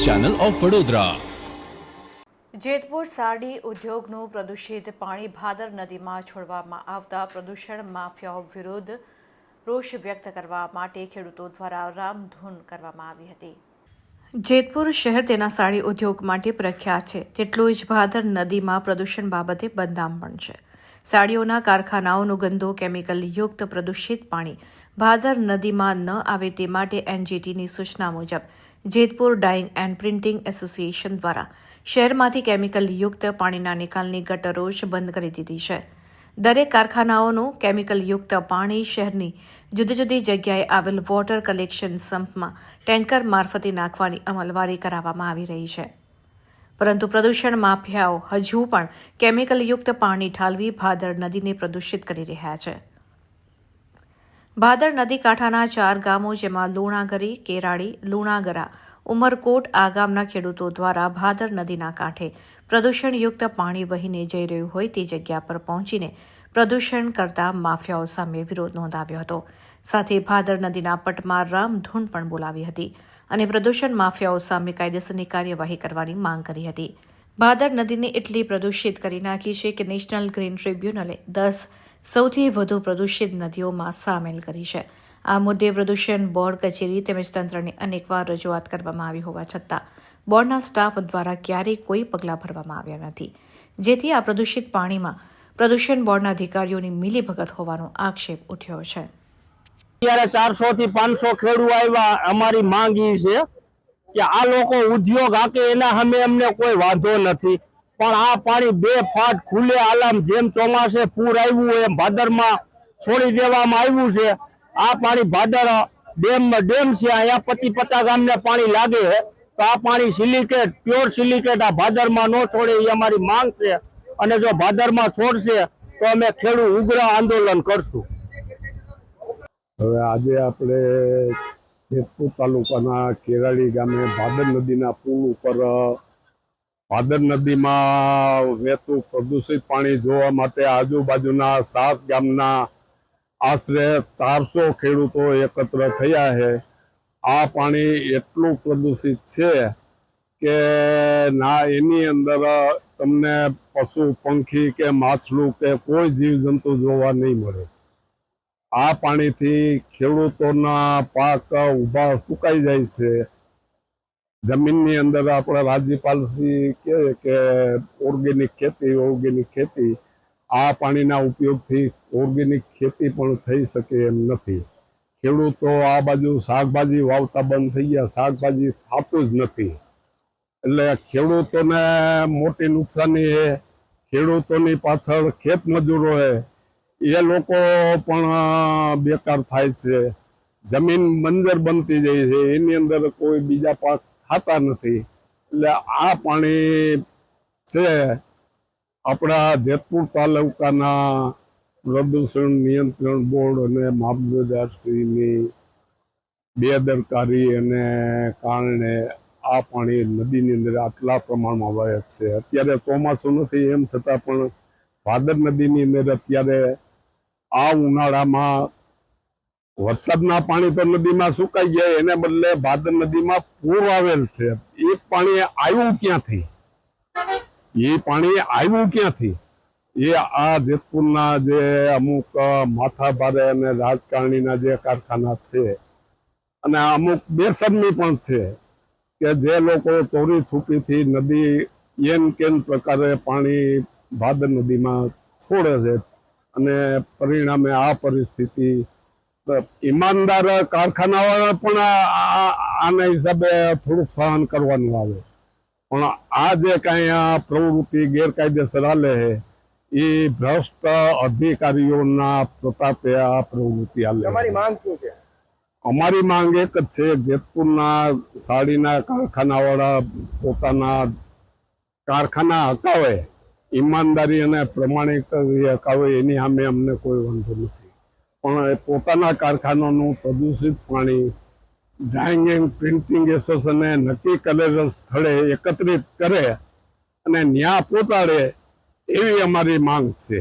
Channel of Vadodara. Jetpur sari ઉદ્યોગનું પ્રદૂષિત પાણી ભાદર નદીમાં છોડવામાં આવતા પ્રદૂષણ માફિયાઓ વિરુદ્ધ રોષ વ્યક્ત કરવા માટે ખેડૂતો દ્વારા રામધૂન કરવામાં આવી હતી। જેતપુર શહેર તેના સાડી ઉદ્યોગ માટે પ્રખ્યાત છે, તેટલું જ ભાદર નદીમાં પ્રદૂષણ બાબતે બદનામ પણ છે। સાડીઓના કારખાનાઓનું ગંદુ કેમિકલયુક્ત પ્રદૂષિત પાણી ભાદર નદીમાં ન આવે તે માટે એનજીટીની સૂચના મુજબ Jetpur dying and printing association દ્વારા શહેરમાંથી કેમિકલયુક્ત પાણીના નિકાલની ગટરો જ બંધ કરી દીધી છે। દરેક કારખાનાઓનું કેમિકલયુક્ત પાણી શહેરની જુદી જુદી જગ્યાએ આવેલ વોટર કલેક્શન સંપમાં ટેન્કર મારફતે નાખવાની અમલવારી કરાવવામાં આવી રહી છે, પરંતુ પ્રદૂષણ માફિયાઓ હજુ પણ કેમિકલયુક્ત પાણી ઠાલવી ભાદર નદીને પ્રદૂષિત કરી રહ્યા છે। ભાદર નદી કાંઠાના 4 ગામો જેમાં લુણાગરી, કેરાડી, લુણાગરા, ઉમરકોટ આ ગામના ખેડૂતો દ્વારા ભાદર નદીના કાંઠે પ્રદૂષણયુક્ત પાણી વહીને જઈ રહ્યું હોય તે જગ્યા પર પહોંચીને પ્રદૂષણ કરતા માફિયાઓ સામે વિરોધ નોંધાવ્યો હતો। સાથે ભાદર નદીના પટમાં રામધૂન પણ બોલાવી હતી અને પ્રદૂષણ માફિયાઓ સામે કાયદેસરની કાર્યવાહી કરવાની માંગ કરી હતી। ભાદર નદીને એટલી પ્રદૂષિત કરી નાખી છે કે નેશનલ ગ્રીન ટ્રિબ્યુનલે 10 સૌથી વધુ પ્રદૂષિત નદીઓમાં સામેલ કરી છે। આ મુદ્દે પ્રદૂષણ બોર્ડ કચેરી તેમજ તંત્રને અનેકવાર રજૂઆત કરવામાં આવી હોવા છતાં બોર્ડના સ્ટાફ દ્વારા ક્યારેય કોઈ પગલાં ભરવામાં આવ્યા નથી, જેથી આ પ્રદૂષિત પાણીમાં પ્રદૂષણ બોર્ડના અધિકારીઓની મિલીભગત હોવાનો આક્ષેપ ઉઠ્યો છે। ત્યારે 400 થી 500 ખેડૂ આવ્યા। અમારી માંગ એ છે કે આ લોકો ઉદ્યોગ હાકે એના સામે અમને કોઈ વાંધો નથી, પણ આ પાણી 2 ફાટ ખુલ્લે આલામ જેમ ચોમાસે પૂર આવ્યું એમ ભાદરમાં છોડી દેવામાં આવ્યું છે। આ પાણી ભાદર ડેમ છે, અહીંયા 25-50 ગામને પાણી લાગે છે, તો આ પાણી સિલિકેટ પ્યોર સિલિકેટ આ ભાદરમાં ન છોડે એ અમારી માંગ છે, અને જો ભાદરમાં છોડશે તો અમે ખેડૂત ઉગ્ર આંદોલન કરશું। હવે આજે આપણે જેતપુર તાલુકાના કેરાડી ગામે ભાદર નદીના પુલ ઉપર ભાદર નદીમાં વહેતું પ્રદૂષિત પાણી જોવા માટે આજુબાજુના 7 ગામના આશરે 400 ખેડૂતો એકત્ર થયા છે। આ પાણી એટલું પ્રદૂષિત છે કે ના એની અંદર તમને પશુ પંખી કે માછલું કે કોઈ જીવજંતુ જોવા નહીં મળે। આ પાણીથી ખેડૂતોના પાક ઊભા સુકાઈ જાય છે। જમીનની અંદર આપણે રાજ્યપાલશ્રી કહે કે ઓર્ગેનિક ખેતી, આ પાણીના ઉપયોગથી ઓર્ગેનિક ખેતી પણ થઈ શકે એમ નથી। ખેડૂતો આ બાજુ શાકભાજી વાવતા બંધ થઈ ગયા, શાકભાજી થતું જ નથી, એટલે ખેડૂતોને મોટી નુકસાની છે। ખેડૂતોની પાછળ ખેત મજૂરો છે, એ લોકો પણ બેકાર થાય છે। જમીન બંજર બનતી જાય છે, એની અંદર કોઈ બીજા પાક થતા નથી। એટલે આ પાણી છે આપણા જેતપુર તાલુકાના પ્રદૂષણ નિયંત્રણ બોર્ડ અને મામલતદારશ્રીની બેદરકારી અને કારણે આ પાણી નદીની અંદર આટલા પ્રમાણમાં વહે છે। અત્યારે ચોમાસું નથી એમ છતાં પણ ભાદર નદીની અંદર અત્યારે આ ઉનાળામાં વરસાદના પાણી તો નદીમાં સુકાઈ ગયા, એને બદલે ભાદર નદીમાં પૂર આવેલ છે। એ પાણી આવ્યું ક્યાંથી? એ આ જેતપુરના જે અમુક માથાભારે અને રાજકારણીના જે કારખાના છે, અને અમુક બેશરમી પણ છે કે જે લોકો ચોરી છુપીથી નદી એન કેન પ્રકારે પાણી ભાદર નદીમાં છોડે છે, અને પરિણામે આ પરિસ્થિતિ ઈમાનદાર કારખાનાવાળા પણ આના હિસાબે થોડુંક સહન કરવાનું આવે, પણ આ જે કાંઈ પ્રવૃત્તિ ગેરકાયદેસર હાલે છે એ ભ્રષ્ટ અધિકારીઓના પ્રતાપે આ પ્રવૃત્તિ હાલે। તમારી માંગ શું છે? અમારી માંગ એક જ છે, જેતપુરના સાડીના કારખાનાવાળા પોતાના કારખાના હકાવે, ઈમાનદારી અને પ્રમાણિક હકાવે, એની સામે અમને કોઈ વાંધો નથી, પણ પોતાના કારખાનાનું પ્રદૂષિત પાણી ડાઇંગ એન્ડ પ્રિન્ટિંગ એસોસિએશને નક્કી કરેલ સ્થળે એકત્રિત કરે અને ન્યા પહોંચાડે એવી અમારી માંગ છે।